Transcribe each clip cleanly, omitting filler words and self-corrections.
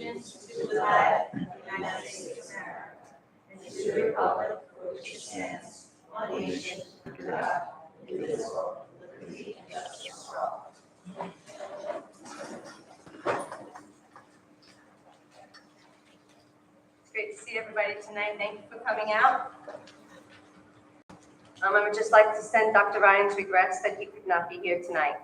allegiance to the flag of the United States of America and to the republic for which it stands, one nation, under God, indivisible, with liberty and justice for all. It's great to see everybody tonight. Thank you for coming out. I would just like to send Dr. Ryan's regrets that he could not be here tonight.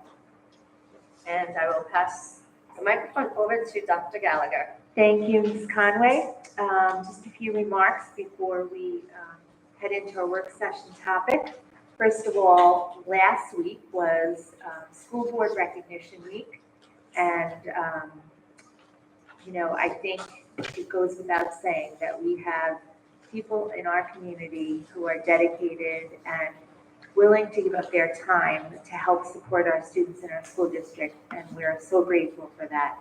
And I will pass the microphone over to Dr. Gallagher. Thank you, Ms. Conway. Just a few remarks before we head into our work session topic. First of all, last week was School Board Recognition Week. And, I think it goes without saying that we have people in our community who are dedicated and willing to give up their time to help support our students in our school district, and we're so grateful for that.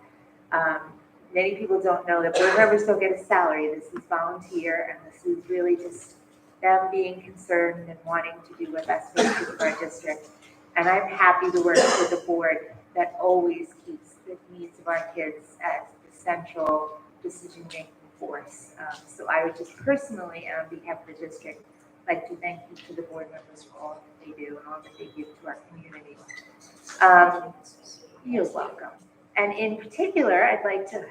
Many people don't know that board members don't get a salary. This is volunteer, and this is really just them being concerned and wanting to do what best makes good for our district. And I'm happy to work with a board that always keeps the needs of our kids as the central decision-making force. So I would just personally, on behalf of the district, like to thank you to the board members for all that they do and all that they give to our community. You're welcome. And in particular, I'd like to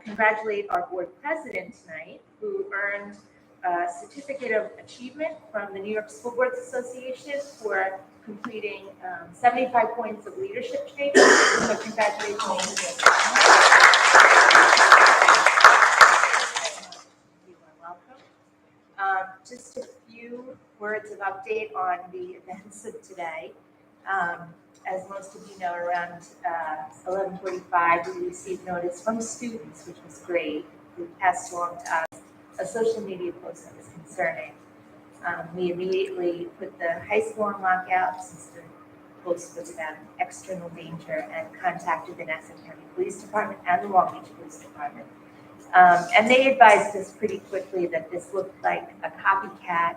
congratulate our board president tonight, who earned a certificate of achievement from the New York School Boards Association for completing 75 points of leadership training. So congratulations. You are welcome. Just a few words of update on the events of today. As most of you know, around 11:45, we received notice from students, which was great, who passed along to us a social media post that was concerning. We immediately put the high school on lockout since the post was about external danger, and contacted the Nassau County Police Department and the Long Beach Police Department. And they advised us pretty quickly that this looked like a copycat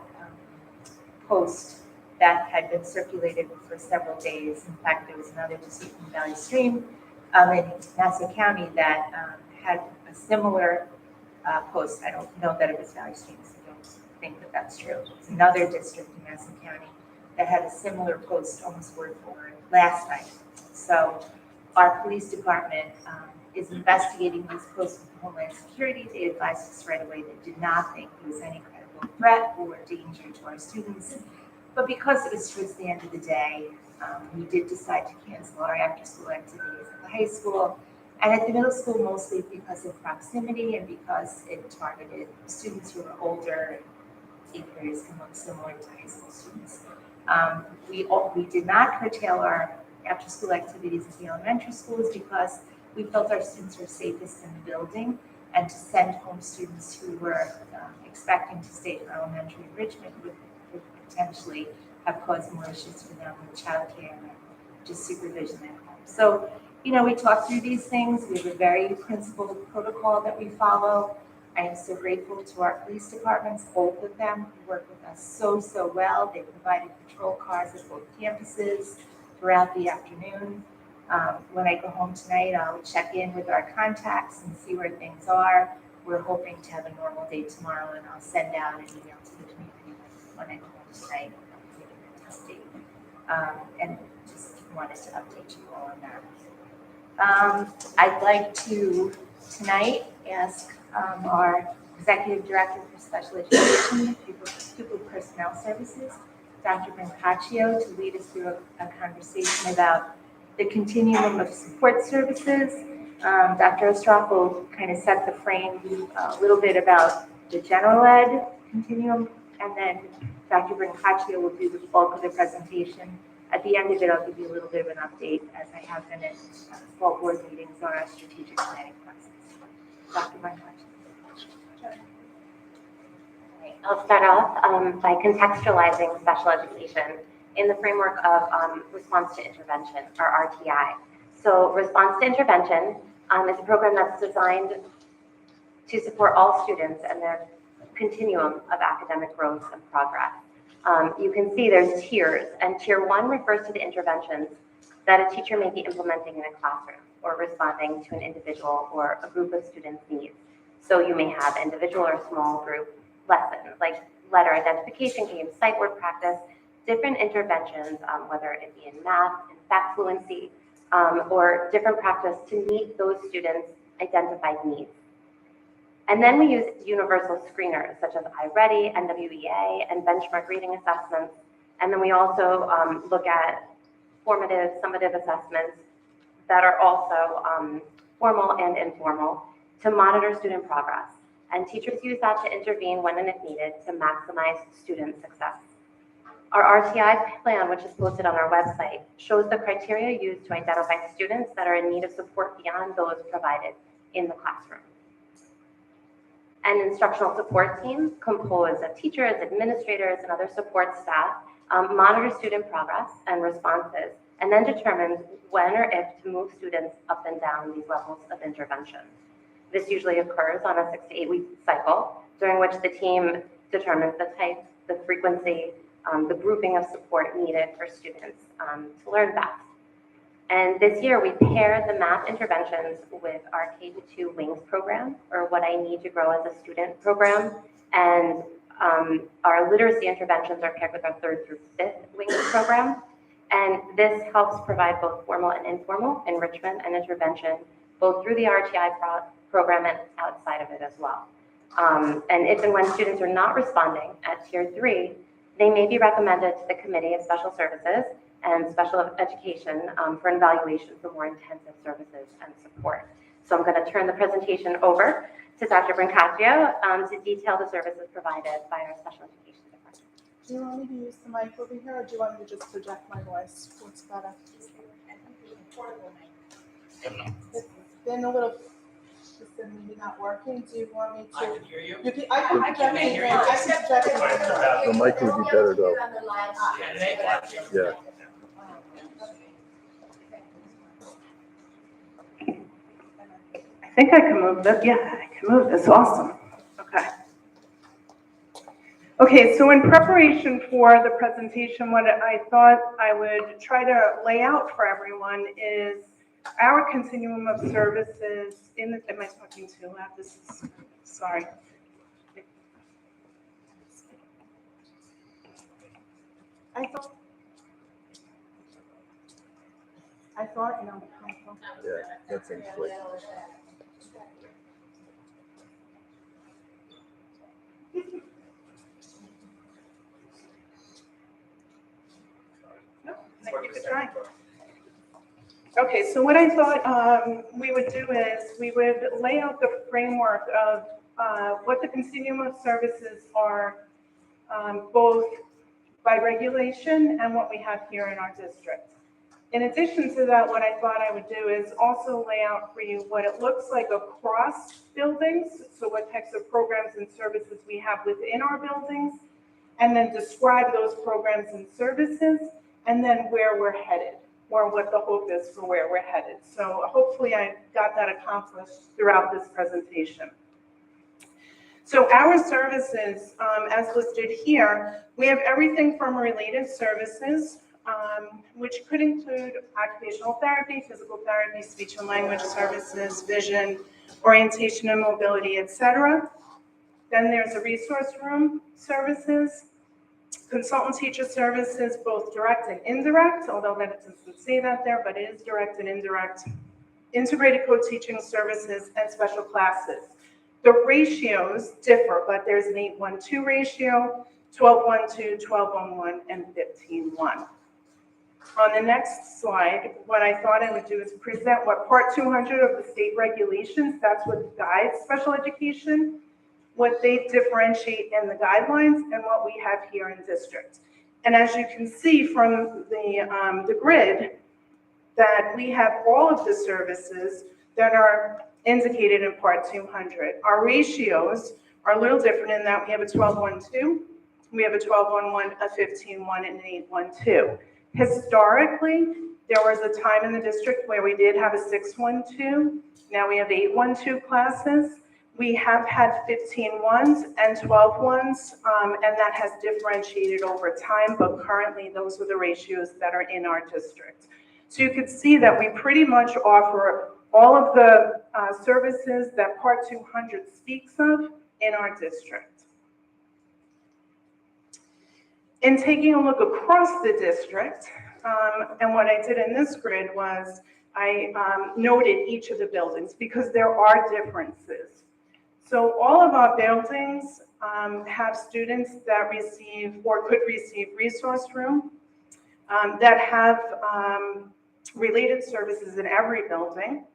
post that had been circulated for several days. In fact, there was another district in Valley Stream in Nassau County that had a similar post. I don't know that it was Valley Stream, so I don't think that that's true. It's another district in Nassau County that had a similar post, almost word for word, last night. So our police department is investigating these posts with Homeland Security. They advised us right away they did not think there was any credible threat or danger to our students. But because it was towards the end of the day, we did decide to cancel our after-school activities at the high school and at the middle school, mostly because of proximity and because it targeted students who were older. 8th graders can look similar to high school students. We did not curtail our after-school activities at the elementary schools because we felt our students were safest in the building, and to send home students who were expecting to stay for elementary enrichment would potentially have caused more issues for them with childcare and just supervision at home. So, we talk through these things. We have a very principled protocol that we follow. I am so grateful to our police departments, both of them, who work with us so well. They provided patrol cars at both campuses throughout the afternoon. When I go home tonight, I'll check in with our contacts and see where things are. We're hoping to have a normal day tomorrow, and I'll send out an email to the community when I go home tonight, giving an update. And just wanted to update you all on that. I'd like to tonight ask our Executive Director for Special Education, Pupil Personnel Services, Dr. Brancaccio, to lead us through a conversation about the continuum of support services. Dr. Ostroff will kind of set the frame a little bit about the general ed continuum, and then Dr. Brancaccio will do the bulk of the presentation. At the end of it, I'll give you a little bit of an update, as I have been at fall board meetings on our strategic planning process. Dr. Brancaccio. I'll start off by contextualizing special education in the framework of response to intervention, or RTI. So response to intervention is a program that's designed to support all students and their continuum of academic growth and progress. You can see there's tiers, and tier 1 refers to the interventions that a teacher may be implementing in a classroom or responding to an individual or a group of students' needs. So you may have individual or small group lessons like letter identification games, sight word practice, different interventions, whether it be in math, in fact fluency, or different practice to meet those students' identified needs. And then we use universal screeners such as iReady, NWEA, and benchmark reading assessments. And then we also look at formative, summative assessments that are also formal and informal to monitor student progress. And teachers use that to intervene when and if needed to maximize student success. Our RTI plan, which is posted on our website, shows the criteria used to identify students that are in need of support beyond those provided in the classroom. An instructional support team composed of teachers, administrators, and other support staff monitors student progress and responses, and then determines when or if to move students up and down these levels of intervention. This usually occurs on a 6 to 8 week cycle, during which the team determines the type, the frequency, the grouping of support needed for students to learn best. And this year we paired the math interventions with our K-2 WINGS program, or What I Need to Grow as a Student program. And our literacy interventions are paired with our 3rd through 5th WINGS program. And this helps provide both formal and informal enrichment and intervention, both through the RTI program and outside of it as well. And if and when students are not responding at Tier 3, they may be recommended to the Committee of Special Services and Special Education for an evaluation for more intensive services and support. So I'm going to turn the presentation over to Dr. Brancaccio to detail the services provided by our Special Education Department. Do you want me to use the mic over here, or do you want me to just project my voice? What's better? It's been a little, it's been maybe not working. Do you want me to? I can hear you. I can project it. I can project it. The mic would be better though. Yeah. I think I can move this. Yeah, I can move this. Awesome. Okay. Okay, so in preparation for the presentation, what I thought I would try to lay out for everyone is our continuum of services in the, am I talking too loud? This is, sorry. I thought, no. Yeah, that seems like. Keep it trying. Okay, so what I thought we would do is we would lay out the framework of what the continuum of services are, both by regulation and what we have here in our district. In addition to that, what I thought I would do is also lay out for you what it looks like across buildings, so what types of programs and services we have within our buildings, and then describe those programs and services, and then where we're headed, or what the hope is for where we're headed. So hopefully I got that accomplished throughout this presentation. So our services, as listed here, we have everything from related services, which could include occupational therapy, physical therapy, speech and language services, vision, orientation and mobility, etc. Then there's a resource room services, consultant teacher services, both direct and indirect, although that doesn't say that there, but it is direct and indirect, integrated co-teaching services, and special classes. The ratios differ, but there's an 8-1-2 ratio, 12-1-2, 12-1-1, and 15-1. On the next slide, what I thought I would do is present what Part 200 of the state regulations, that's what guides special education, what they differentiate in the guidelines, and what we have here in district. And as you can see from the grid, that we have all of the services that are indicated in Part 200. Our ratios are a little different in that we have a 12-1-2, we have a 12-1-1, a 15-1, and an 8-1-2. Historically, there was a time in the district where we did have a 6-1-2. Now we have 8-1-2 classes. We have had 15-1s and 12-1s, and that has differentiated over time, but currently those are the ratios that are in our district. So you could see that we pretty much offer all of the services that Part 200 speaks of in our district. In taking a look across the district, and what I did in this grid was I noted each of the buildings because there are differences. So all of our buildings have students that receive or could receive resource room that have related services in every building.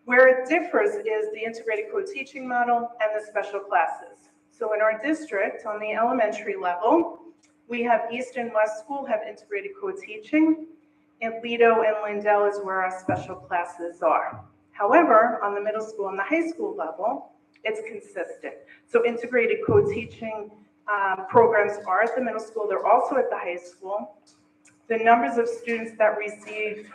Where it differs is the integrated co-teaching model and the special classes. So in our district, on the elementary level, we have East and West School have integrated co-teaching, and Lido and Lindell is where our special classes are. However, on the middle school and the high school level, it's consistent. So integrated co-teaching programs are at the middle school, they're also at the high school. The numbers of students that receive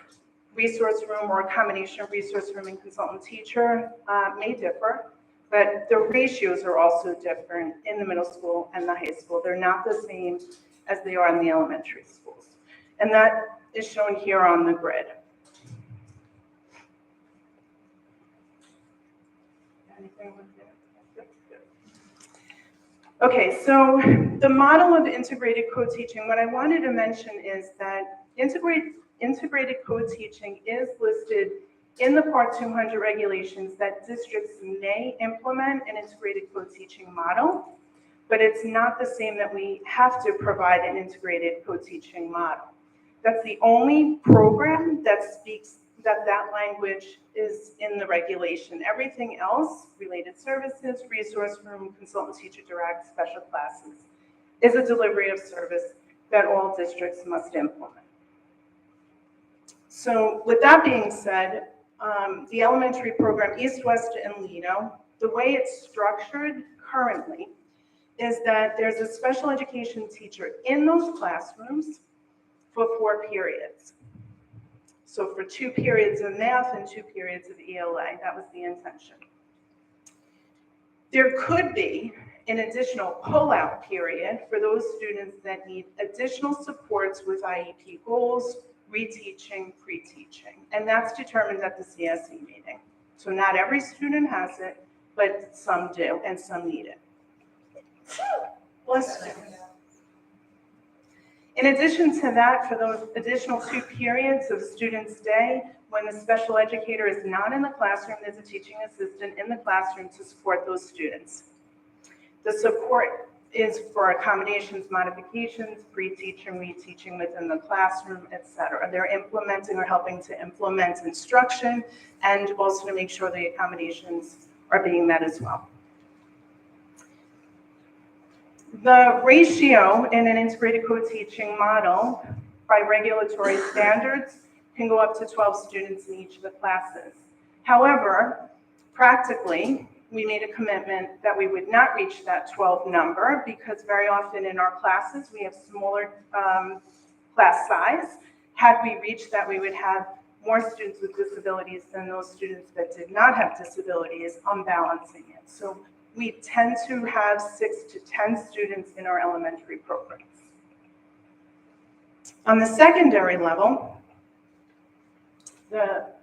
resource room or a combination of resource room and consultant teacher may differ, but the ratios are also different in the middle school and the high school. They're not the same as they are in the elementary schools. And that is shown here on the grid. Anything with that? Okay, so the model of integrated co-teaching, what I wanted to mention is that integrated co-teaching is listed in the Part 200 regulations that districts may implement an integrated co-teaching model, but it's not the same that we have to provide an integrated co-teaching model. That's the only program that speaks that language is in the regulation. Everything else, related services, resource room, consultant teacher direct, special classes, is a delivery of service that all districts must implement. So with that being said, the elementary program, East, West, and Lido, the way it's structured currently is that there's a special education teacher in those classrooms for 4 periods. So for 2 periods of math and 2 periods of ELA, that was the intention. There could be an additional pull-out period for those students that need additional supports with IEP goals, reteaching, pre-teaching, and that's determined at the CSE meeting. So not every student has it, but some do, and some need it. Bless you. In addition to that, for those additional 2 periods of students' day, when the special educator is not in the classroom, there's a teaching assistant in the classroom to support those students. The support is for accommodations, modifications, pre-teaching, reteaching within the classroom, etc. They're implementing or helping to implement instruction and also to make sure the accommodations are being met as well. The ratio in an integrated co-teaching model by regulatory standards can go up to 12 students in each of the classes. However, practically, we made a commitment that we would not reach that 12 number because very often in our classes, we have smaller class size. Had we reached that, we would have more students with disabilities than those students that did not have disabilities, unbalancing it. So we tend to have 6 to 10 students in our elementary programs. On the secondary level,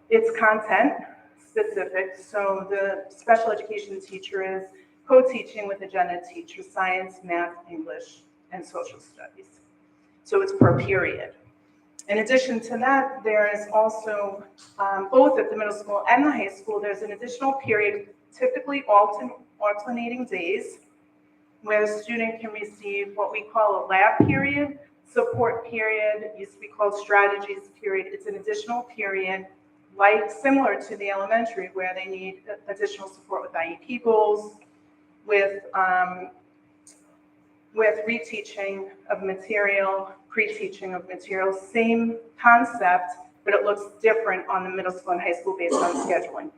it's content specific. So the special education teacher is co-teaching with a gen ed teacher, science, math, English, and social studies. So it's per period. In addition to that, there is also, both at the middle school and the high school, there's an additional period, typically alternating days, where the student can receive what we call a lab period, support period, used to be called strategies period. It's an additional period, like similar to the elementary, where they need additional support with IEP goals, with reteaching of material, pre-teaching of material, same concept, but it looks different on the middle school and high school based on scheduling.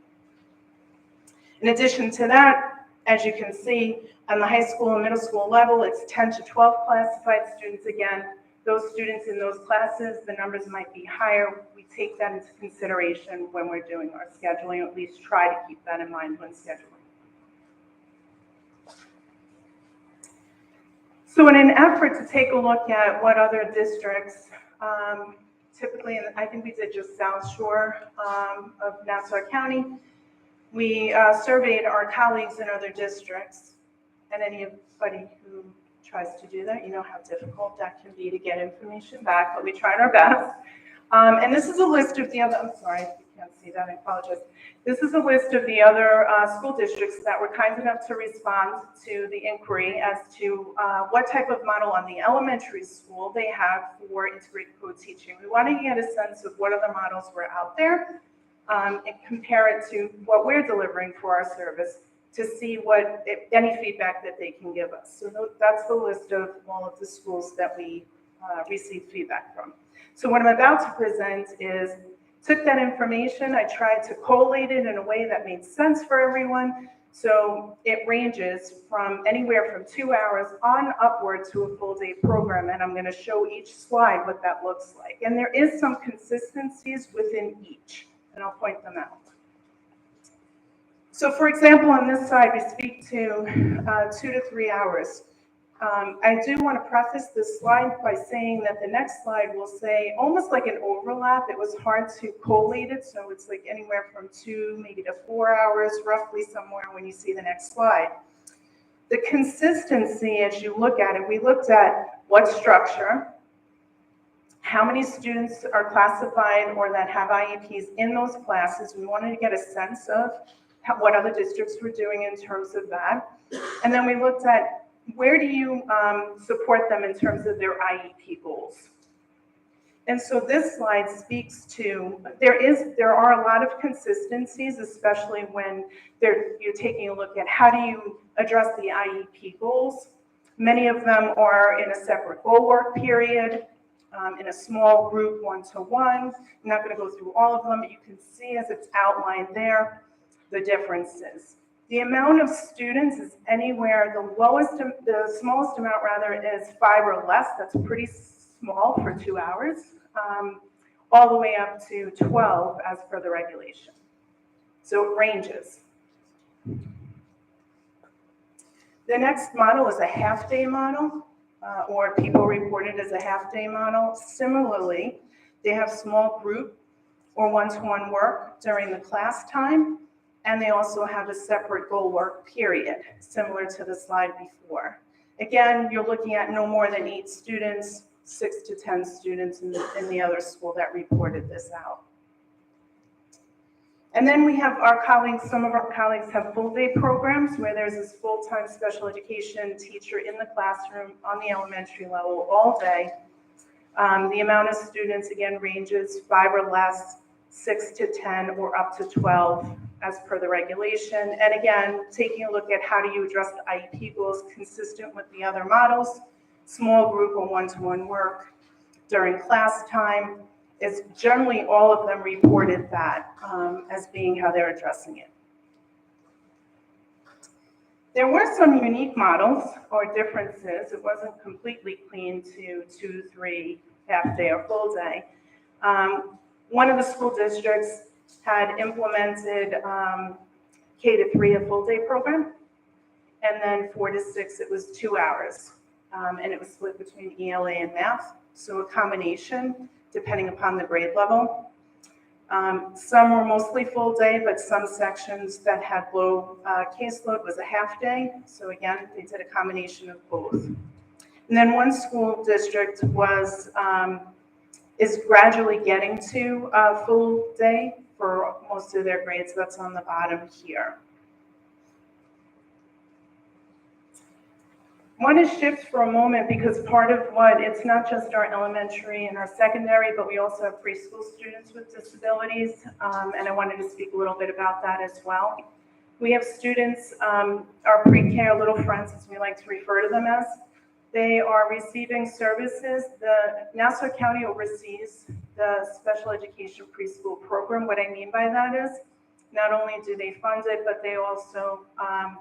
In addition to that, as you can see, on the high school and middle school level, it's 10 to 12 classified students. Again, those students in those classes, the numbers might be higher. We take that into consideration when we're doing our scheduling, or at least try to keep that in mind when scheduling. So in an effort to take a look at what other districts typically, and I think we did just South Shore of Nassau County. We surveyed our colleagues in other districts, and anybody who tries to do that, you know how difficult that can be to get information back, but we tried our best. And this is a list of the other, I'm sorry, if you can't see that, I apologize. This is a list of the other school districts that were kind enough to respond to the inquiry as to what type of model on the elementary school they have for integrated co-teaching. We wanted to get a sense of what other models were out there and compare it to what we're delivering for our service to see what, if any feedback that they can give us. So that's the list of all of the schools that we received feedback from. So what I'm about to present is, took that information, I tried to collate it in a way that made sense for everyone. So it ranges from anywhere from 2 hours on upward to a full day program. And I'm going to show each slide what that looks like. And there is some consistencies within each, and I'll point them out. So for example, on this side, we speak to 2 to 3 hours. I do want to preface this slide by saying that the next slide will say almost like an overlap. It was hard to collate it, so it's like anywhere from 2 maybe to 4 hours, roughly somewhere when you see the next slide. The consistency, as you look at it, we looked at what structure, how many students are classified or that have IEPs in those classes. We wanted to get a sense of what other districts were doing in terms of that. And then we looked at where do you support them in terms of their IEP goals? And so this slide speaks to, there are a lot of consistencies, especially when you're taking a look at how do you address the IEP goals. Many of them are in a separate goal work period, in a small group, one-to-one. I'm not going to go through all of them, but you can see as it's outlined there, the differences. The amount of students is anywhere, the smallest amount rather is 5 or less. That's pretty small for 2 hours, all the way up to 12 as per the regulation. So it ranges. The next model is a half-day model, or people report it as a half-day model. Similarly, they have small group or one-to-one work during the class time. And they also have a separate goal work period, similar to the slide before. Again, you're looking at no more than 8 students, 6 to 10 students in the other school that reported this out. And then we have our colleagues, some of our colleagues have full day programs where there's this full-time special education teacher in the classroom on the elementary level all day. The amount of students, again, ranges 5 or less, 6 to 10, or up to 12 as per the regulation. And again, taking a look at how do you address the IEP goals consistent with the other models, small group or one-to-one work during class time, is generally all of them reported that as being how they're addressing it. There were some unique models or differences. It wasn't completely clean to 2, 3, half day or full day. One of the school districts had implemented K-3, a full day program, and then 4 to 6, it was 2 hours, and it was split between ELA and math, so a combination depending upon the grade level. Some were mostly full day, but some sections that had low caseload was a half day, so again, they did a combination of both. And then one school district is gradually getting to a full day for most of their grades. That's on the bottom here. I want to shift for a moment because part of it's not just our elementary and our secondary, but we also have preschool students with disabilities, and I wanted to speak a little bit about that as well. We have students, our pre-care little friends, as we like to refer to them as. They are receiving services. The Nassau County oversees the special education preschool program. What I mean by that is not only do they fund it, but they also,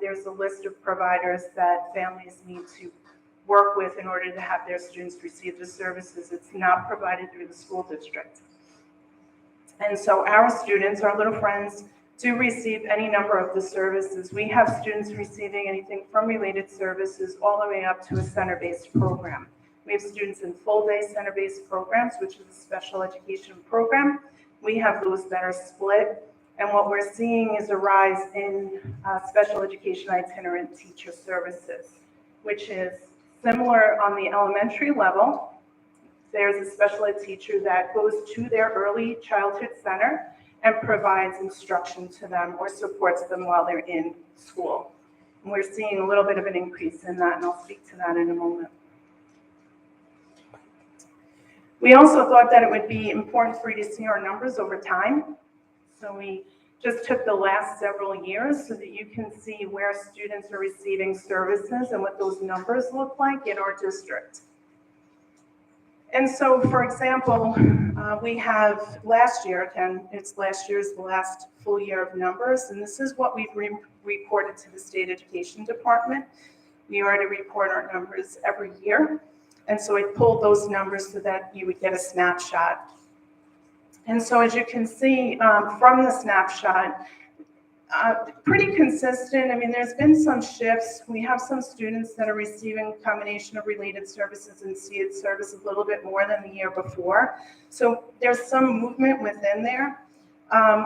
there's a list of providers that families need to work with in order to have their students receive the services. It's not provided through the school district. And so our students, our little friends, do receive any number of the services. We have students receiving anything from related services all the way up to a center-based program. We have students in full-day center-based programs, which is a special education program. We have those that are split. And what we're seeing is a rise in special education itinerant teacher services, which is similar on the elementary level. There's a special ed teacher that goes to their early childhood center and provides instruction to them or supports them while they're in school. And we're seeing a little bit of an increase in that, and I'll speak to that in a moment. We also thought that it would be important for you to see our numbers over time. So we just took the last several years so that you can see where students are receiving services and what those numbers look like in our district. And so, for example, we have last year, again, it's last year's the last full year of numbers, and this is what we've reported to the State Education Department. We are to report our numbers every year. And so I pulled those numbers so that you would get a snapshot. And so as you can see from the snapshot, pretty consistent. I mean, there's been some shifts. We have some students that are receiving a combination of related services and SEED service a little bit more than the year before. So there's some movement within there.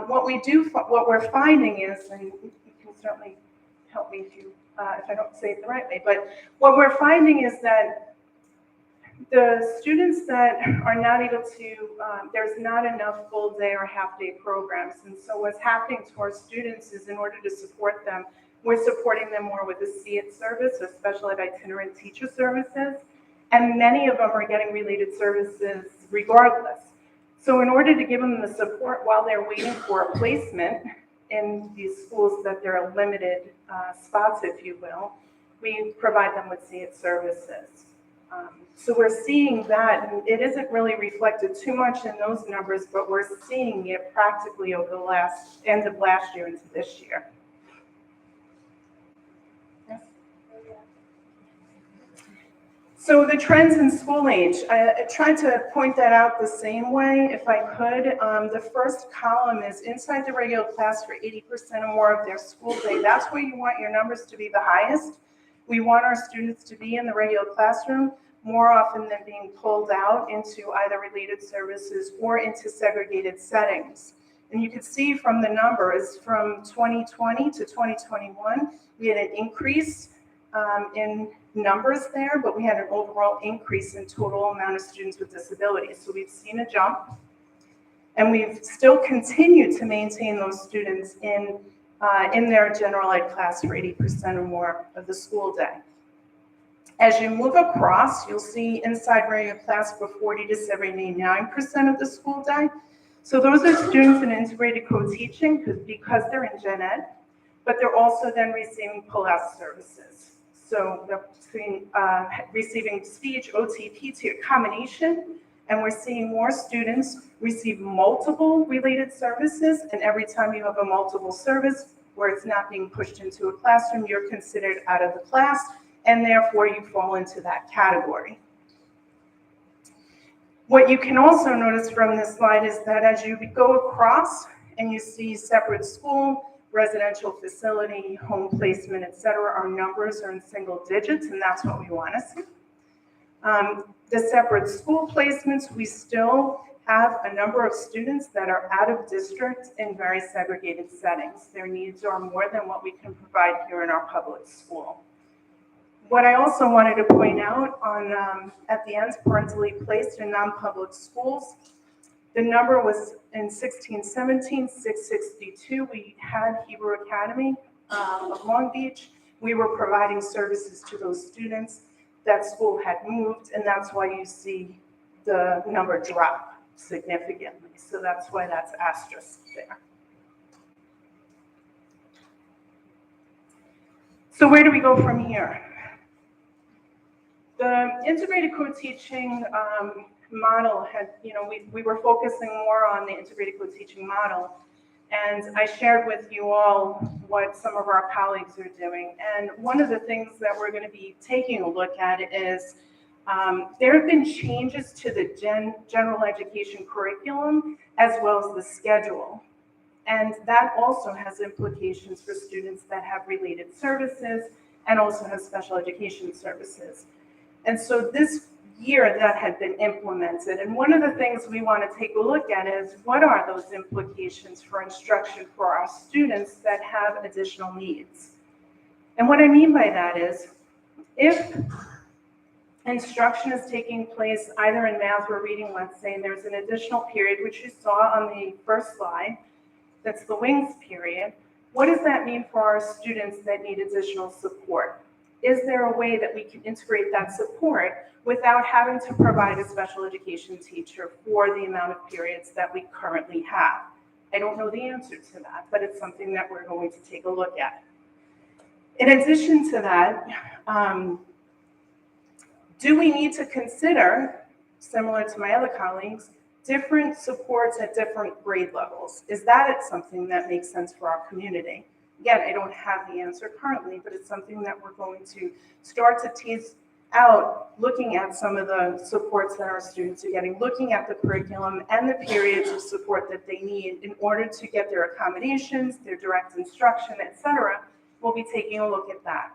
What we're finding is, and you can certainly help me if I don't say it the right way, but what we're finding is that the students that are not able to, there's not enough full day or half day programs. And so what's happening to our students is in order to support them, we're supporting them more with a SEED service, or special ed itinerant teacher services. And many of them are getting related services regardless. So in order to give them the support while they're waiting for a placement in these schools that there are limited spots, if you will, we provide them with SEED services. So we're seeing that, and it isn't really reflected too much in those numbers, but we're seeing it practically over the end of last year into this year. Yes? So the trends in school age, I tried to point that out the same way if I could. The first column is inside the regular class for 80% or more of their school day. That's where you want your numbers to be the highest. We want our students to be in the regular classroom more often than being pulled out into either related services or into segregated settings. And you can see from the numbers from 2020 to 2021, we had an increase in numbers there, but we had an overall increase in total amount of students with disabilities. So we've seen a jump, and we've still continued to maintain those students in their general ed class for 80% or more of the school day. As you move across, you'll see inside regular class for 40 to 79% of the school day. So those are students in integrated co-teaching because they're in gen ed, but they're also then receiving pull-out services. So they're receiving speech, OT, PT, a combination, and we're seeing more students receive multiple related services, and every time you have a multiple service where it's not being pushed into a classroom, you're considered out of the class, and therefore you fall into that category. What you can also notice from this slide is that as you go across and you see separate school, residential facility, home placement, et cetera, our numbers are in single digits, and that's what we want to see. The separate school placements, we still have a number of students that are out of district in very segregated settings. Their needs are more than what we can provide here in our public school. What I also wanted to point out on at the end, parentally placed in non-public schools, the number was in 16-17, 662. We had Hebrew Academy of Long Beach. We were providing services to those students. That school had moved, and that's why you see the number drop significantly. So that's why that's asterisk there. So where do we go from here? The integrated co-teaching model had, we were focusing more on the integrated co-teaching model, and I shared with you all what some of our colleagues are doing. And one of the things that we're going to be taking a look at is there have been changes to the general education curriculum as well as the schedule. And that also has implications for students that have related services and also has special education services. And so this year that had been implemented. And one of the things we want to take a look at is what are those implications for instruction for our students that have additional needs? And what I mean by that is, if instruction is taking place either in math or reading, let's say, and there's an additional period, which you saw on the first slide, that's the wings period, what does that mean for our students that need additional support? Is there a way that we can integrate that support without having to provide a special education teacher for the amount of periods that we currently have? I don't know the answer to that, but it's something that we're going to take a look at. In addition to that, do we need to consider, similar to my other colleagues, different supports at different grade levels? Is that something that makes sense for our community? Again, I don't have the answer currently, but it's something that we're going to start to tease out, looking at some of the supports that our students are getting, looking at the curriculum and the periods of support that they need in order to get their accommodations, their direct instruction, etc. We'll be taking a look at that.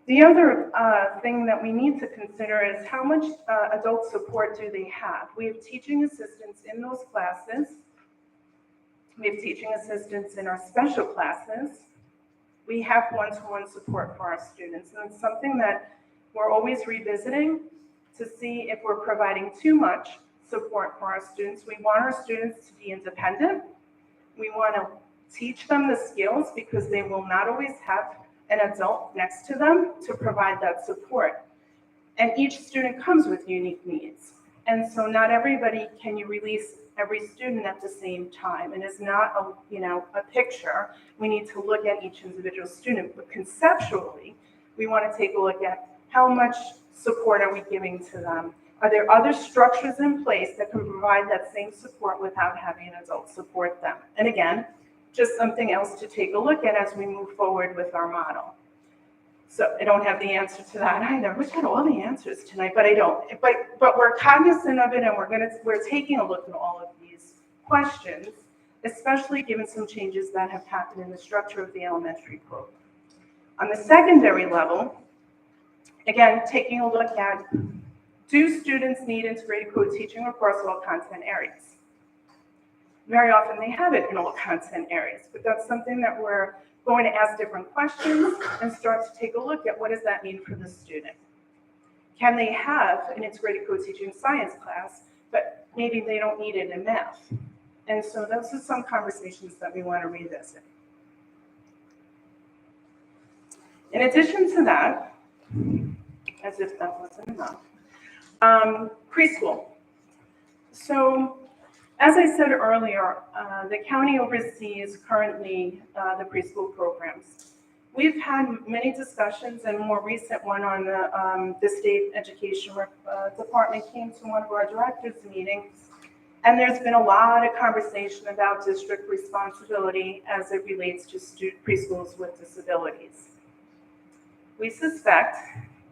The other thing that we need to consider is how much adult support do they have? We have teaching assistants in those classes. We have teaching assistants in our special classes. We have one-to-one support for our students. And it's something that we're always revisiting to see if we're providing too much support for our students. We want our students to be independent. We want to teach them the skills because they will not always have an adult next to them to provide that support. And each student comes with unique needs. And so not everybody can you release every student at the same time. And it's not a picture. We need to look at each individual student, but conceptually, we want to take a look at how much support are we giving to them? Are there other structures in place that can provide that same support without having an adult support them? And again, just something else to take a look at as we move forward with our model. So I don't have the answer to that either. I wish I had all the answers tonight, but I don't. But we're cognizant of it, and we're taking a look at all of these questions, especially given some changes that have happened in the structure of the elementary program. On the secondary level, again, taking a look at, do students need integrated co-teaching across all content areas? Very often they have it in all content areas, but that's something that we're going to ask different questions and start to take a look at what does that mean for the student. Can they have an integrated co-teaching science class, but maybe they don't need it in math? And so those are some conversations that we want to revisit. In addition to that, as if that wasn't enough, preschool. So as I said earlier, the county oversees currently the preschool programs. We've had many discussions, and a more recent one on the state education department came to one of our directors' meetings, and there's been a lot of conversation about district responsibility as it relates to preschools with disabilities. We suspect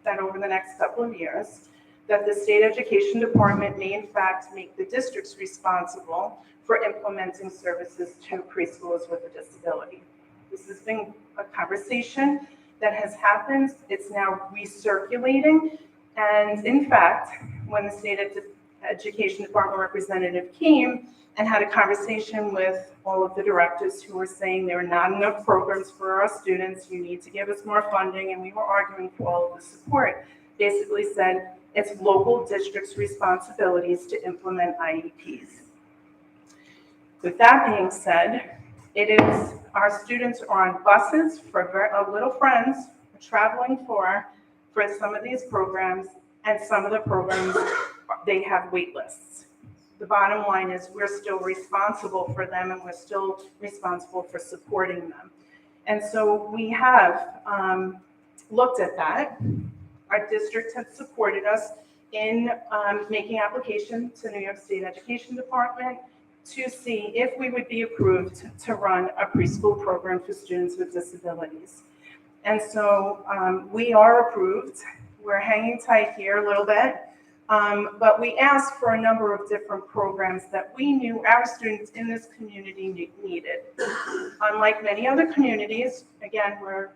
that over the next couple of years, that the state education department may in fact make the districts responsible for implementing services to preschoolers with a disability. This has been a conversation that has happened. It's now recirculating. And in fact, when the state education department representative came and had a conversation with all of the directors who were saying there are not enough programs for our students, you need to give us more funding, and we were arguing for all of the support, basically said, it's local districts' responsibilities to implement IEPs. With that being said, it is our students are on buses for little friends traveling for some of these programs, and some of the programs, they have wait lists. The bottom line is we're still responsible for them, and we're still responsible for supporting them. And so we have looked at that. Our district has supported us in making application to New York State Education Department to see if we would be approved to run a preschool program for students with disabilities. And so we are approved. We're hanging tight here a little bit, but we asked for a number of different programs that we knew our students in this community needed. Unlike many other communities, again, we're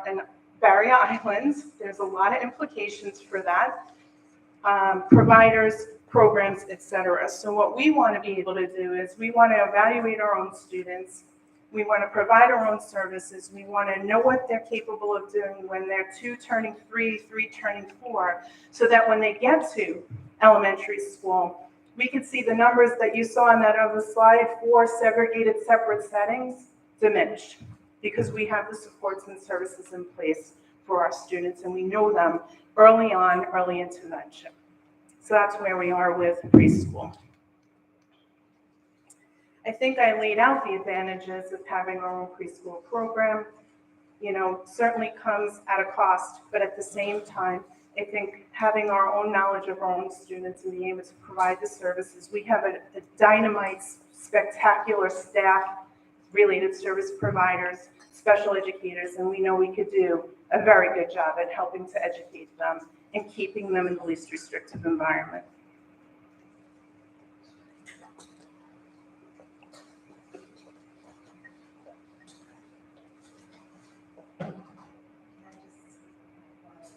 in Barrier Islands. There's a lot of implications for that. providers, programs, etc. So what we want to be able to do is we want to evaluate our own students. We want to provide our own services. We want to know what they're capable of doing when they're 2 turning 3, 3 turning 4, so that when they get to elementary school, we can see the numbers that you saw on that other slide, 4 segregated separate settings, diminish, because we have the supports and services in place for our students, and we know them early on, early intervention. So that's where we are with preschool. I think I laid out the advantages of having our own preschool program. You know, certainly comes at a cost, but at the same time, I think having our own knowledge of our own students and being able to provide the services, we have a dynamite, spectacular staff, related service providers, special educators, and we know we could do a very good job at helping to educate them and keeping them in the least restrictive environment.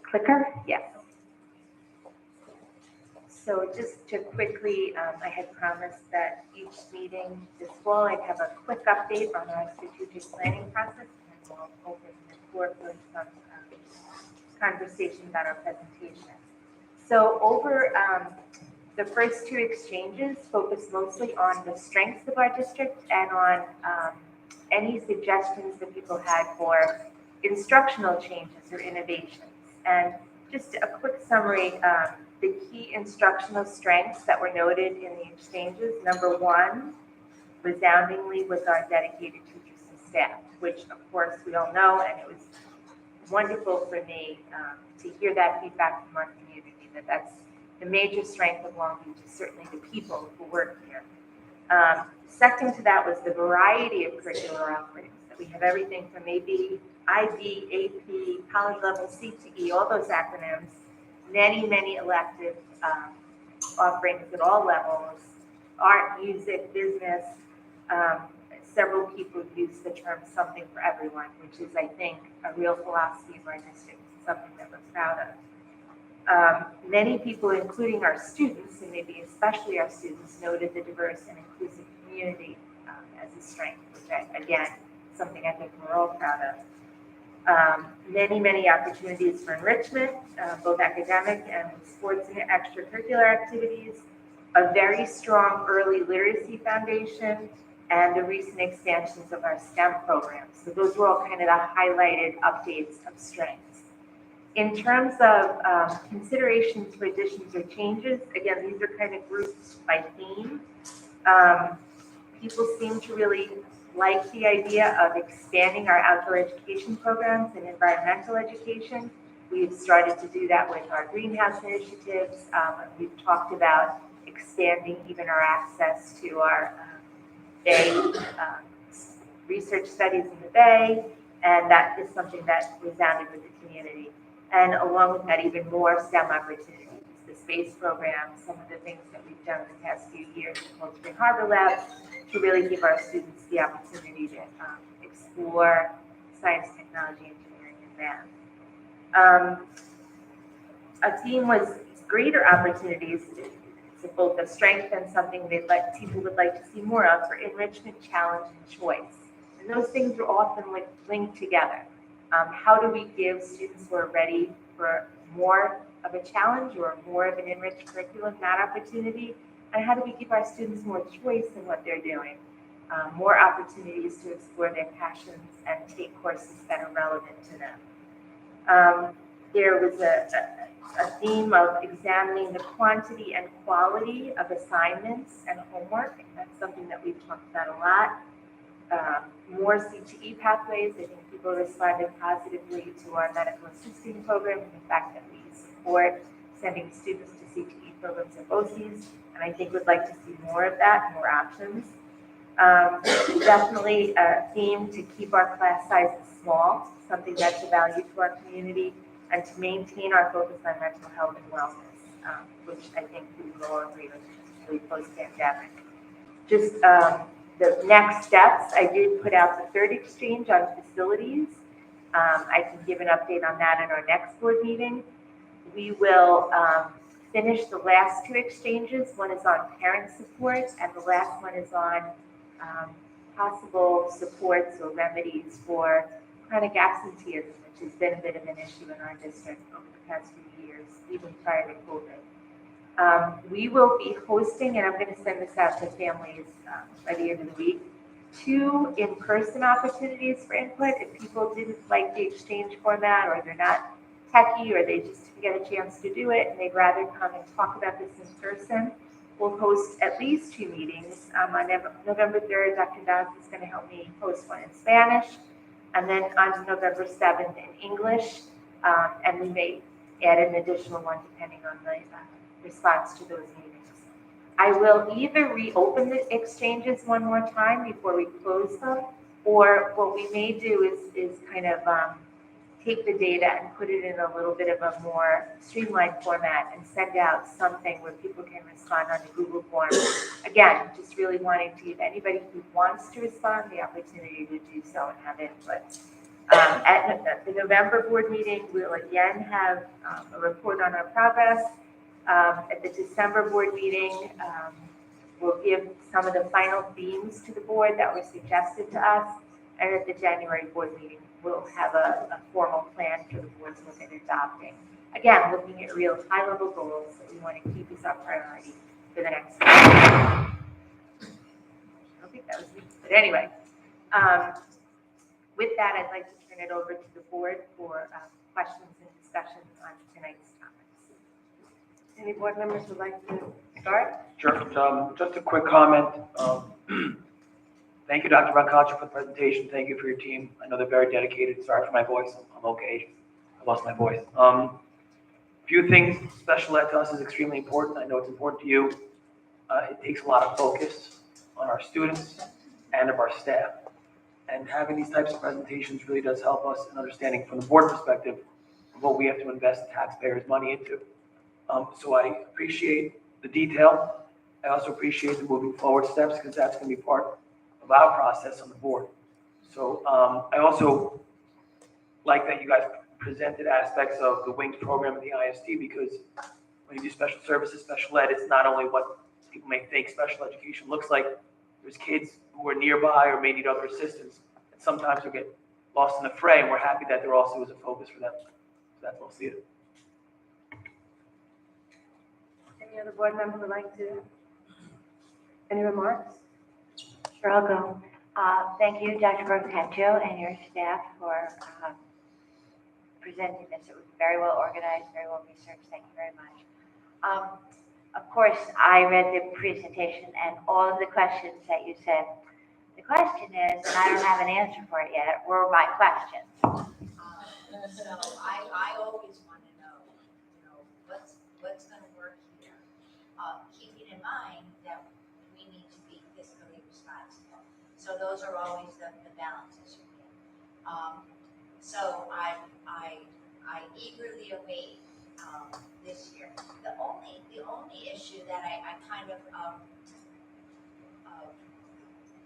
Clicker? Yes. So just to quickly, I had promised that each meeting this fall, I'd have a quick update on our strategic planning process, and we'll open the floor for some conversation about our presentation. So over the first 2 exchanges focused mostly on the strengths of our district and on any suggestions that people had for instructional changes or innovations. And just a quick summary, the key instructional strengths that were noted in the exchanges, number 1, resoundingly, was our dedicated teachers and staff, which of course we all know, and it was wonderful for me to hear that feedback from our community, that that's the major strength of Long Beach, is certainly the people who work here. Second to that was the variety of curricular offerings, that we have everything from AB, IB, AP, college level, CTE, all those acronyms, many elective offerings at all levels, art, music, business. Several people use the term something for everyone, which is, I think, a real philosophy of our district, something that we're proud of. Many people, including our students, and maybe especially our students, noted the diverse and inclusive community as a strength, which, again, something I think we're all proud of. Many opportunities for enrichment, both academic and sports and extracurricular activities, a very strong early literacy foundation, and the recent expansions of our STEM programs. So those were all kind of the highlighted updates of strengths. In terms of considerations for additions or changes, again, these are kind of grouped by theme. People seem to really like the idea of expanding our outdoor education programs and environmental education. We've started to do that with our greenhouse initiatives. We've talked about expanding even our access to our Bay research studies in the Bay, and that is something that resounded with the community. And along with that, even more STEM opportunities, the space program, some of the things that we've done in the past few years in Cold Spring Harbor Lab to really give our students the opportunity to explore science, technology, engineering, and math. A theme was greater opportunities. It's both a strength and something people would like to see more of for enrichment, challenge, and choice. And those things are often linked together. How do we give students who are ready for more of a challenge or more of an enriched curriculum that opportunity? And how do we give our students more choice in what they're doing? More opportunities to explore their passions and take courses that are relevant to them. There was a theme of examining the quantity and quality of assignments and homework. And that's something that we've talked about a lot. More CTE pathways. I think people responded positively to our medical assisting program and the fact that we support sending students to CTE programs at BOCES. And I think we'd like to see more of that, more options. Definitely a theme to keep our class sizes small, something that's a value to our community, and to maintain our focus on mental health and wellness, which I think we will all agree with, particularly post-pandemic. Just the next steps, I did put out the third exchange on facilities. I can give an update on that at our next board meeting. We will finished the last two exchanges. One is on parent support, and the last one is on possible supports or remedies for chronic absenteeism, which has been a bit of an issue in our district over the past few years, even prior to COVID. We will be hosting, and I'm going to send this out to families by the end of the week, 2 in-person opportunities for input. If people didn't like the exchange format, or they're not techie, or they just didn't get a chance to do it and they'd rather come and talk about this in person, we'll host at least 2 meetings. On November 3rd, Dr. Dawes is going to help me host one in Spanish, and then on November 7th in English, and we may add an additional one depending on the response to those meetings. I will either reopen the exchanges one more time before we close them, or what we may do is kind of take the data and put it in a little bit of a more streamlined format and send out something where people can respond on the Google form. Again, just really wanting to give anybody who wants to respond the opportunity to do so and have input. At the November board meeting, we'll again have a report on our progress. At the December board meeting, we'll give some of the final themes to the board that were suggested to us. And at the January board meeting, we'll have a formal plan for the board to look at adopting. Again, looking at real high-level goals that we want to keep as our priority for the next year. I don't think that was me, but anyway. With that, I'd like to turn it over to the board for questions and discussions on tonight's topics. Any board members would like to start? Sure. Just a quick comment. Thank you, Dr. Brancato, for the presentation. Thank you for your team. I know they're very dedicated. Sorry for my voice. I'm okay. I lost my voice. Few things. Special ed to us is extremely important. I know it's important to you. It takes a lot of focus on our students and of our staff. And having these types of presentations really does help us in understanding from the board perspective what we have to invest taxpayers' money into. So I appreciate the detail. I also appreciate the moving forward steps, because that's going to be part of our process on the board. So I also like that you guys presented aspects of the WINGS program and the ISD, because when you do special services, special ed, it's not only what people may think special education looks like. There's kids who are nearby or may need other assistance, and sometimes they get lost in the fray, and we're happy that there also is a focus for them. So that's what we'll see it. Any other board member would like to? Any remarks? Sure, I'll go. Thank you, Dr. Brancato, and your staff for presenting this. It was very well organized, very well researched. Thank you very much. Of course, I read the presentation and all of the questions that you said. The question is, and I don't have an answer for it yet, were my questions. So I always want to know, what's going to work here, keeping in mind that we need to be fiscally responsible. So those are always the balances you get. So I eagerly await this year. The only issue that I kind of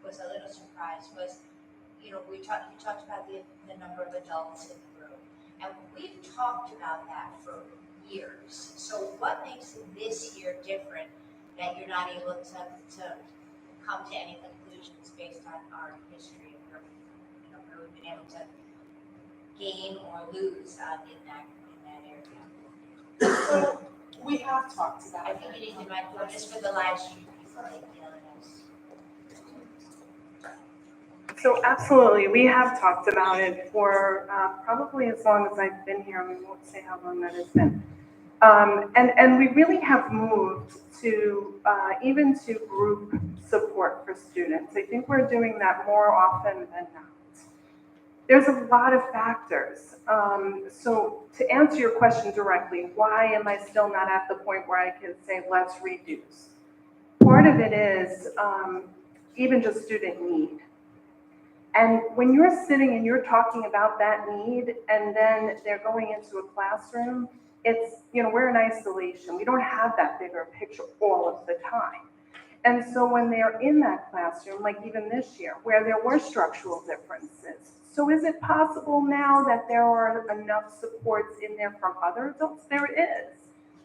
was a little surprised was, you talked about the number of adults in the room, and we've talked about that for years. So what makes this year different that you're not able to come to any conclusions based on our history of where we've been able to gain or lose in that area? So we have talked about I it. think you need to might just for the live stream. So absolutely, we have talked about it for probably as long as I've been here. We won't say how long that has been. And we really have moved to even to group support for students. I think we're doing that more often than not. There's a lot of factors. So to answer your question directly, why am I still not at the point where I can say, let's reduce? Part of it is even just student need. And when you're sitting and you're talking about that need, and then they're going into a classroom, it's, we're in isolation. We don't have that bigger picture all of the time. And so when they're in that classroom, like even this year, where there were structural differences, so is it possible now that there are enough supports in there from other adults? There is.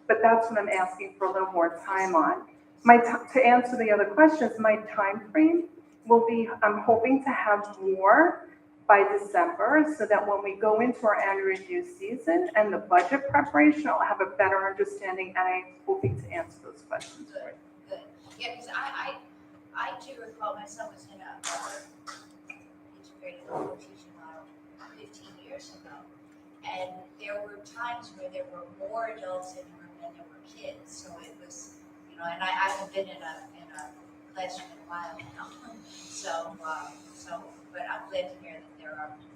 but that's what I'm asking for a little more time on. To answer the other questions, my time frame will be, I'm hoping to have more by December, so that when we go into our annual review season and the budget preparation, I'll have a better understanding, and I'm hoping to answer those questions for you. Good. Yeah, because I do recall my son was in a integrated learning teaching model 15 years ago. And there were times where there were more adults in the room than there were kids. So it was, and I haven't been in a classroom in a while now. But I'm glad to hear that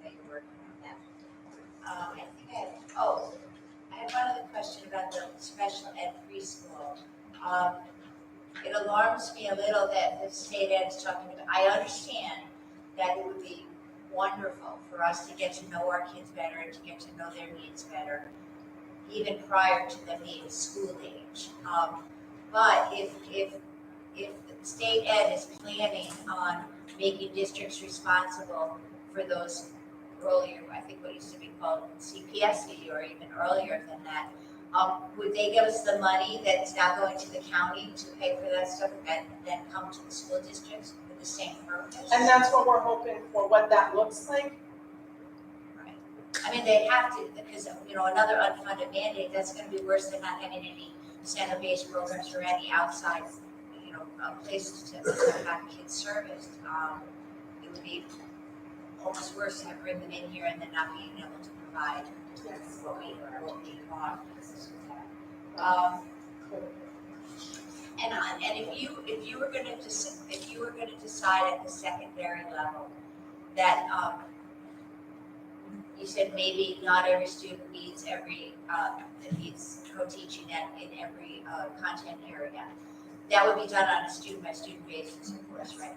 that you're working on that. I had one other question about the special ed preschool. It alarms me a little that the state ed is talking about. I understand that it would be wonderful for us to get to know our kids better and to get to know their needs better, even prior to them being school age. But if the state ed is planning on making districts responsible for those earlier, I think what used to be called CPSE or even earlier than that, would they give us the money that's now going to the county to pay for that stuff and then come to the school districts with the same purpose? And that's what we're hoping for, what that looks like. Right. I mean, they have to, because, another unfunded mandate, that's going to be worse than not having any center-based programs or any outside, places to have kids serviced. It would be almost worse to bring them in here and then not being able to provide what we want. And if you were going to decide at the secondary level that you said maybe not every student needs co-teaching in every content area, that would be done on a student by student basis, of course, right?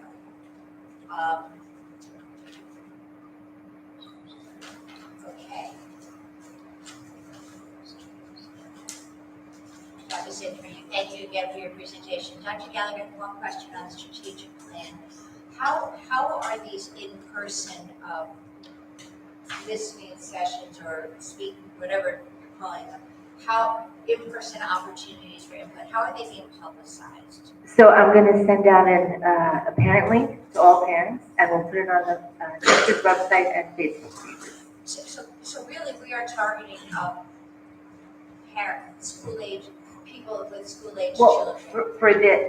Okay. That was it for you. Thank you again for your presentation. Dr. Gallagher, one question on the strategic plan. How are these in-person listening sessions or speaking, whatever you're calling them, how in-person opportunities for input, how are they being publicized? So I'm going to send out a parent link to all parents, and we'll put it on the district website and Facebook pages. So really, we are targeting parents, school-age, people with school-age Well, children.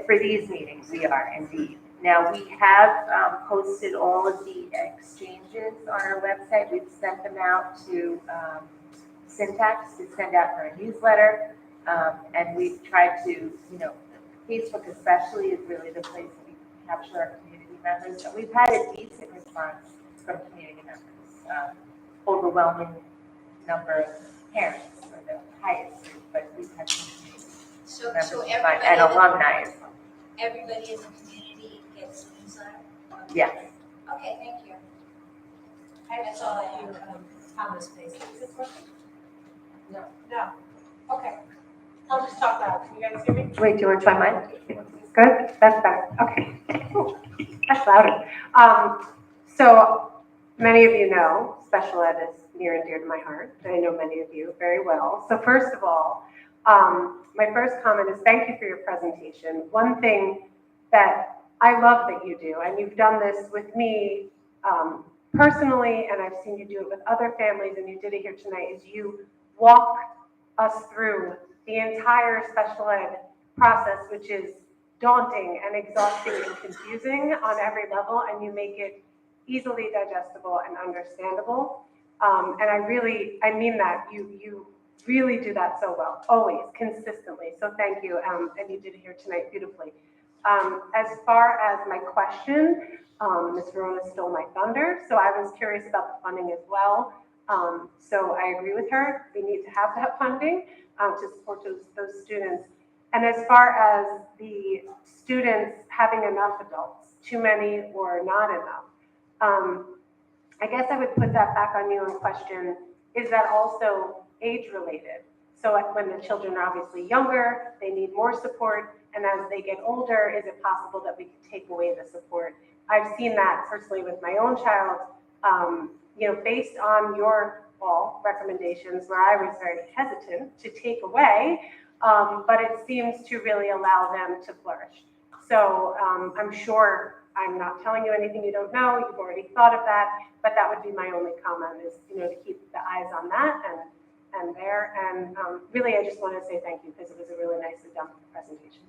for these meetings, we are indeed. Now, we have posted all of the exchanges on our website. We've sent them out to Syntax to send out for a newsletter, and we've tried to, Facebook especially is really the place that we capture our community members. And we've had a decent response from community members, overwhelming number of parents, or the highest, but we've had some community members and alumni as well. Everybody in the community gets the newsletter? Yes. Okay, thank you. That's all I do, Thomas Pace. Is this working? No. No. Okay. I'll just talk loud. Can you guys hear me? Wait, do you want to try mine? Good? That's better. Okay. That's louder. So many of you know, special ed is near and dear to my heart. And I know many of you very well. So first of all, my first comment is thank you for your presentation. One thing that I love that you do, and you've done this with me personally, and I've seen you do it with other families, and you did it here tonight, is you walk us through the entire special ed process, which is daunting and exhausting and confusing on every level, and you make it easily digestible and understandable. And I mean that. You really do that so well, always, consistently. So thank you, and you did it here tonight beautifully. As far as my question, Ms. Verona stole my thunder, so I was curious about the funding as well. So I agree with her. We need to have that funding to support those students. And as far as the students having enough adults, too many or not enough, I guess I would put that back on you and question, is that also age-related? So when the children are obviously younger, they need more support, and as they get older, is it possible that we could take away the support? I've seen that personally with my own child, based on your all recommendations where I was very hesitant to take away, but it seems to really allow them to flourish. So I'm sure I'm not telling you anything you don't know, you've already thought of that, but that would be my only comment is, to keep the eyes on that and there. And really, I just want to say thank you because it was a really nicely done presentation.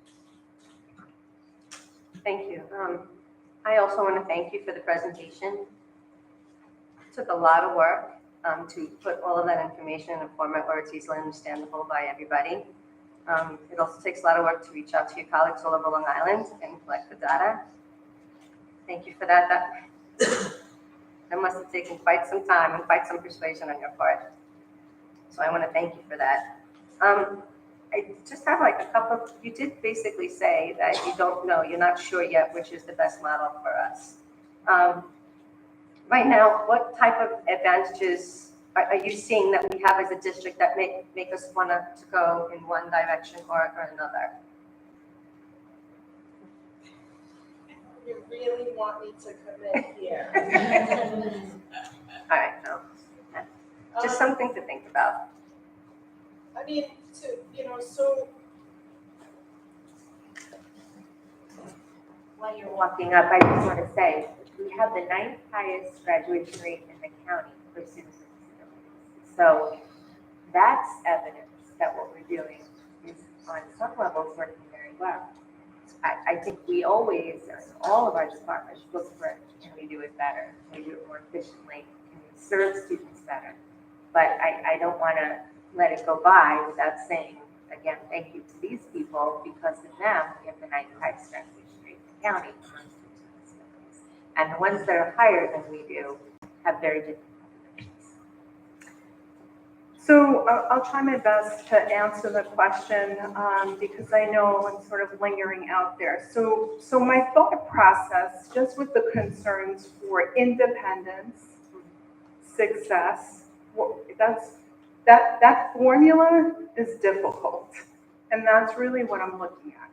Thank you. I also want to thank you for the presentation. It took a lot of work to put all of that information in a format where it's easily understandable by everybody. It also takes a lot of work to reach out to your colleagues all over Long Island and collect the data. Thank you for that. That must have taken quite some time and quite some persuasion on your part. So I want to thank you for that. I just have like a couple, you did basically say that you don't know, you're not sure yet which is the best model for us. Right now, what type of advantages are you seeing that we have as a district that make us want to go in one direction or another? You really want me to commit here? All right, no. Just something to think about. I mean, so While you're walking up, I just want to say, we have the 9th highest graduation rate in the county for students with disabilities. So that's evidence that what we're doing is on some levels working very well. I think we always, in all of our departments, look for, can we do it better? Can we do it more efficiently? Can we serve students better? But I don't want to let it go by without saying, again, thank you to these people, because of them, we have the 9th highest graduation rate in the county. And the ones that are higher than we do have very different populations. So I'll try my best to answer the question because I know I'm sort of lingering out there. So my thought process, just with the concerns for independence, success, that formula is difficult. And that's really what I'm looking at.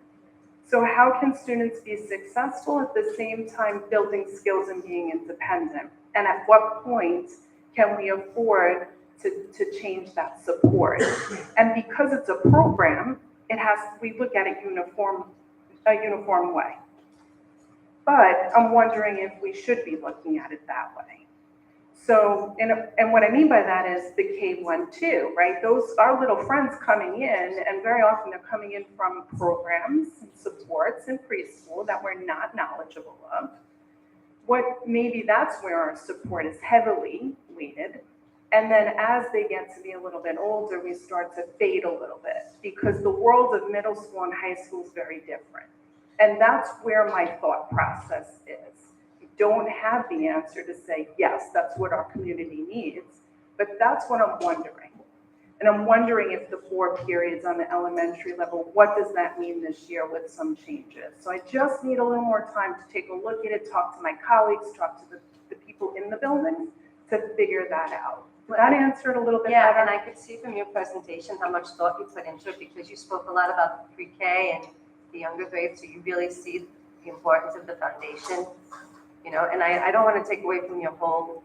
So how can students be successful at the same time building skills and being independent? And at what point can we afford to change that support? And because it's a program, we look at it a uniform way. But I'm wondering if we should be looking at it that way. So, and what I mean by that is the K-1-2, right? Those are little friends coming in, and very often they're coming in from programs and supports in preschool that we're not knowledgeable of. Maybe that's where our support is heavily weighted. And then as they get to be a little bit older, we start to fade a little bit because the world of middle school and high school is very different. And that's where my thought process is. Don't have the answer to say, yes, that's what our community needs, but that's what I'm wondering. And I'm wondering if the 4 periods on the elementary level, what does that mean this year with some changes? So I just need a little more time to take a look at it, talk to my colleagues, talk to the people in the building to figure that out. Did that answer it a little bit better? Yeah, and I could see from your presentation how much thought you put into it because you spoke a lot about the pre-K and the younger grades, so you really see the importance of the foundation. And I don't want to take away from your whole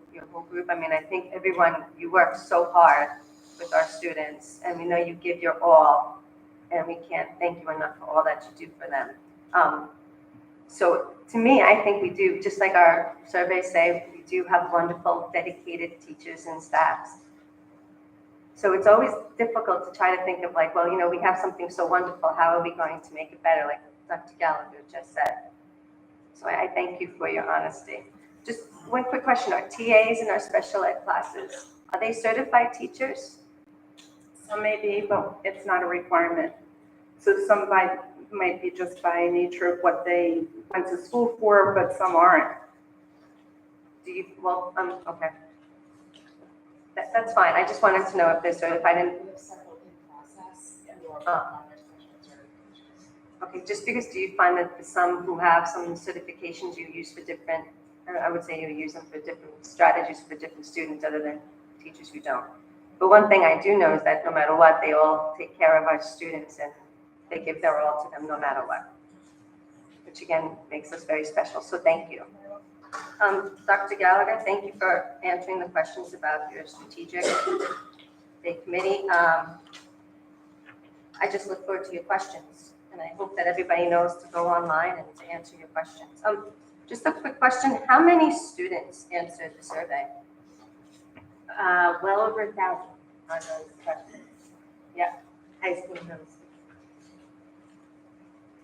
group. I mean, I think everyone, you work so hard with our students, and we know you give your all, and we can't thank you enough for all that you do for them. So to me, I think we do, just like our surveys say, we do have wonderful, dedicated teachers and staffs. So it's always difficult to try to think of like, well, we have something so wonderful, how are we going to make it better, like Dr. Gallagher just said. So I thank you for your honesty. Just one quick question. Are TAs in our special ed classes, are they certified teachers? Some may be, but it's not a requirement. So some might be just by nature of what they went to school for, but some aren't. Okay. That's fine. I just wanted to know if they're certified. We have several in process. Okay, just because do you find that some who have some certifications you use for different, I would say you use them for different strategies for different students other than teachers who don't. But one thing I do know is that no matter what, they all take care of our students and they give their all to them no matter what, which again makes us very special. So thank you. Dr. Gallagher, thank you for answering the questions about your strategic day committee. I just look forward to your questions. And I hope that everybody knows to go online and to answer your questions. Just a quick question, how many students answered the survey? Well over 1,000 on those questions. Yeah, high school and middle school.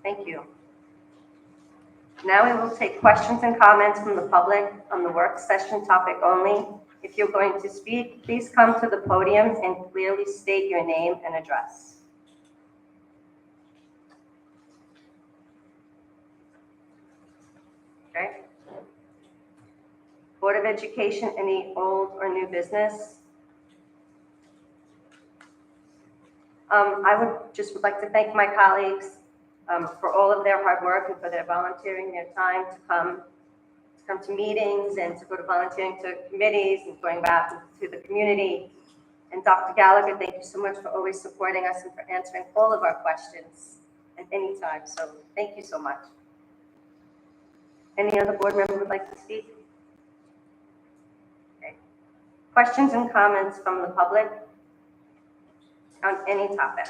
Thank you. Now we will take questions and comments from the public on the work session topic only. If you're going to speak, please come to the podium and clearly state your name and address. Okay. Board of Education, any old or new business? I would like to thank my colleagues for all of their hard work and for their volunteering their time to come to meetings and to go to volunteering to committees and going back to the community. And Dr. Gallagher, thank you so much for always supporting us and for answering all of our questions at any time. So thank you so much. Any other board member would like to speak? Okay. Questions and comments from the public on any topic?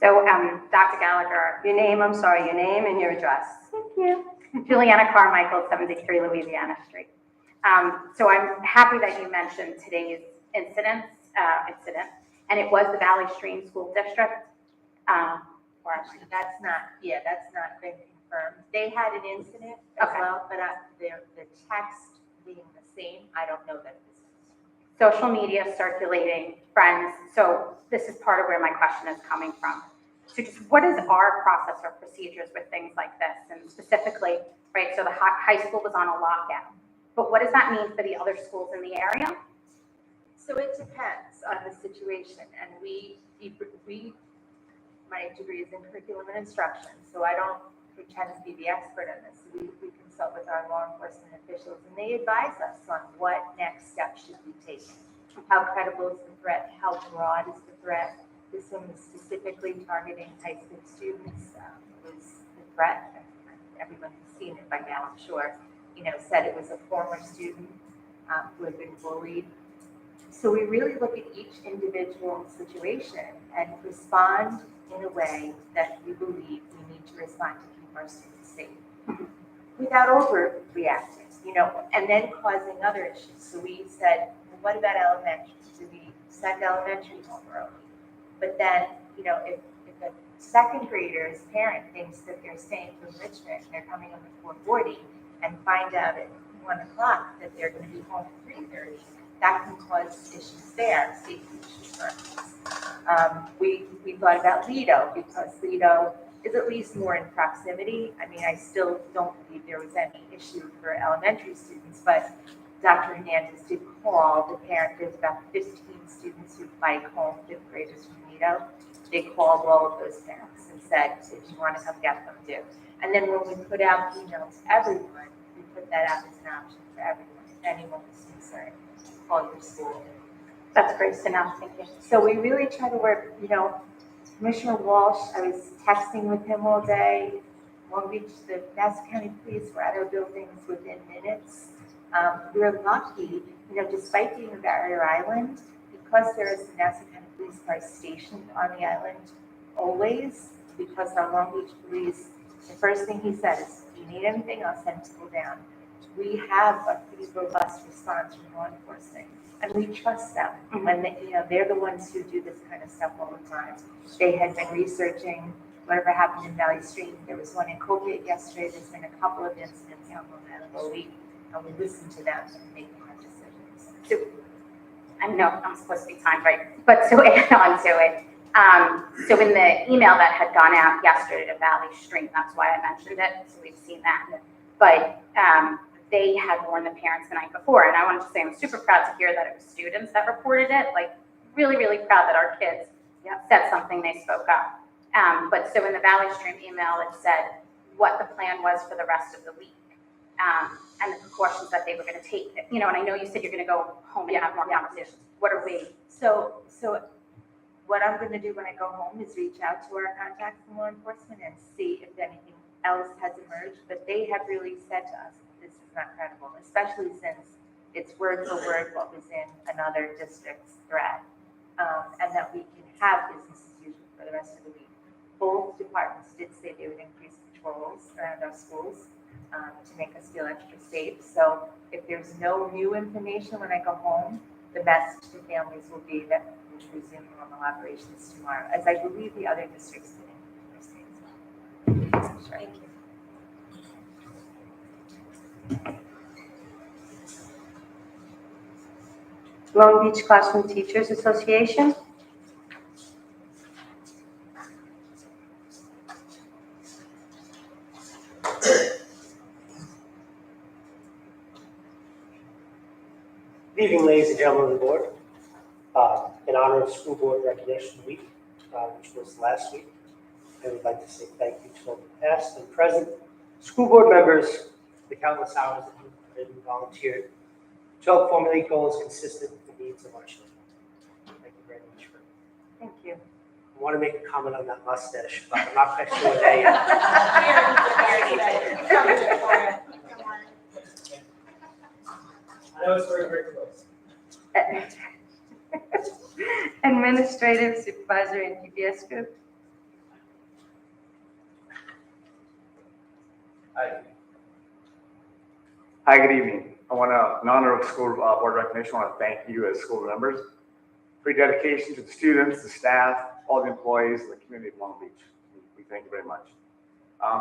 So, Dr. Gallagher, Your name, I'm sorry, your name and your address. thank you. Juliana Carmichael, 73 Louisiana Street. So I'm happy that you mentioned today's incident, and it was the Valley Stream School District. Or actually, That's not been confirmed. They had an incident as Okay. well, but the text being the same, I don't know that this is. social media circulating, friends. So this is part of where my question is coming from. So just what is our process or procedures with things like this? And specifically, right, so the high school was on a lockout. But what does that mean for the other schools in the area? So it depends on the situation, and my degree is in curriculum and instruction, so I don't pretend to be the expert on this. We consult with our law enforcement officials, and they advise us on what next steps should be taken. How credible is the threat? How broad is the threat? This one was specifically targeting high school students. Was the threat, and everyone has seen it by now, I'm sure, said it was a former student who had been bullied. So we really look at each individual situation and respond in a way that we believe we need to respond to keep our students safe without overreacting, and then causing other issues. So we said, well, what about elementary? Do we send elementary home early? But then, if a second grader's parent thinks that they're staying for enrichment and they're coming home at 4:40 and find out at 1 o'clock that they're going to be home at 3:30, that can cause issues there, safety issues for us. We thought about Lido because Lido is at least more in proximity. I mean, I still don't believe there was any issue for elementary students, but Dr. Hernandez did call the parent. There's about 15 students who bike home, 5th graders from Lido. They called all of those parents and said, if you want to come get them, do. And then when we put out emails to everyone, we put that out as an option for everyone. If anyone was concerned, call your school. That's great to know. Thank you. So we really try to work, Commissioner Walsh, I was texting with him all day. Long Beach, the Nassau County Police were at our buildings within minutes. We're lucky, despite being a barrier island, because there is the Nassau County Police car stationed on the island always, because our Long Beach Police, the first thing he said is, if you need anything, I'll send people down. We have a pretty robust response from law enforcement, and we trust them. When they're the ones who do this kind of stuff all the time. They had been researching whatever happened in Valley Stream. There was one in Colgate yesterday. There's been a couple of incidents on BOE, and we listen to them and make our decisions. So I know I'm supposed to be timed right, but to add on to it, so in the email that had gone out yesterday to Valley Stream, that's why I mentioned it, so we've seen that. But they had warned the parents the night before, and I wanted to say I'm super proud to hear that it was students that reported it, like really, really proud that our kids said something, they spoke up. But so in the Valley Stream email, it said what the plan was for the rest of the week. And the precautions that they were going to take, and I know you said you're going to go home and have more conversations. What are we? So what I'm going to do when I go home is reach out to our contacts in law enforcement and see if anything else has emerged. But they have really said to us, this is not credible, especially since it's word for word what was in another district's thread. And that we can have business as usual for the rest of the week. Both departments did say they would increase patrols around our schools to make us feel extra safe. So if there's no new information when I go home, the message to families will be that we'll resume normal operations tomorrow, as I believe the other districts did in their states. Sure. Thank you. Long Beach Classroom Teachers Association. Good evening, ladies and gentlemen of the board. In honor of School Board Recognition Week, which was last week, I would like to say thank you to all the past and present school board members, the countless hours that you've put in and volunteered to help formulate goals consistent with the needs of our children. Thank you very much for. Thank you. I want to make a comment on that mustache, but I'm not quite sure what I I know it's very, very close. Administrative, Supervisory, and PBS group. Hi, good evening. I want to, in honor of school board recognition, I want to thank you as school members for your dedication to the students, the staff, all the employees, the community of Long Beach. We thank you very much.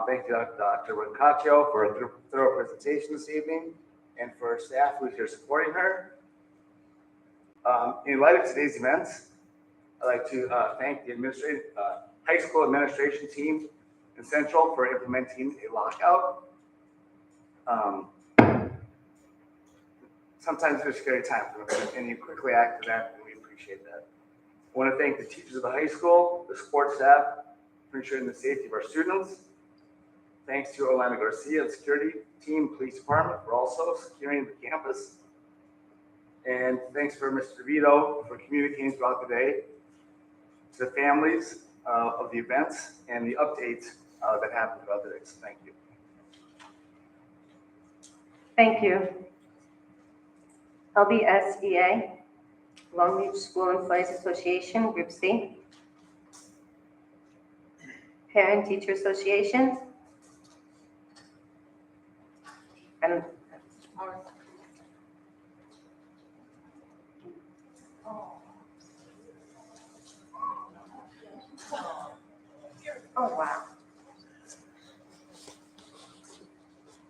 Thank you, Dr. Rincaccio, for a thorough presentation this evening, and for staff who's here supporting her. In light of today's events, I'd like to thank the high school administration team in Central for implementing a lockout. Sometimes there's scary times, and you quickly act to that, and we appreciate that. I want to thank the teachers of the high school, the support staff, for ensuring the safety of our students. Thanks to Orlando Garcia, the security team, police department, for also securing the campus. And thanks for Mr. DeVito for communicating throughout the day to the families of the events and the updates that happened throughout the day. So thank you. Thank you. LBSEA, Long Beach School Employees Association, Group C. Parent Teacher Association. And oh, wow.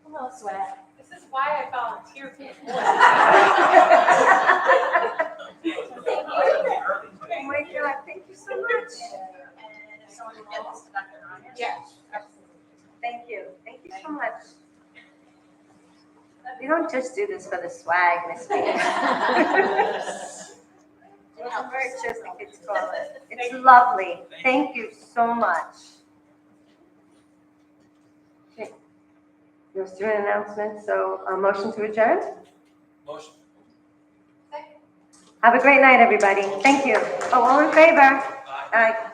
Hello, Sweat. This is why I volunteer. Oh my God, thank you so much. Yes. Thank you so much. We don't just do this for the swag, Miss B. It's just the kids call it. It's lovely. Thank you so much. Okay. Let's do an announcement. So a motion to adjourn. Motion. Have a great night, everybody. Thank you. Oh, all in favor? Aye.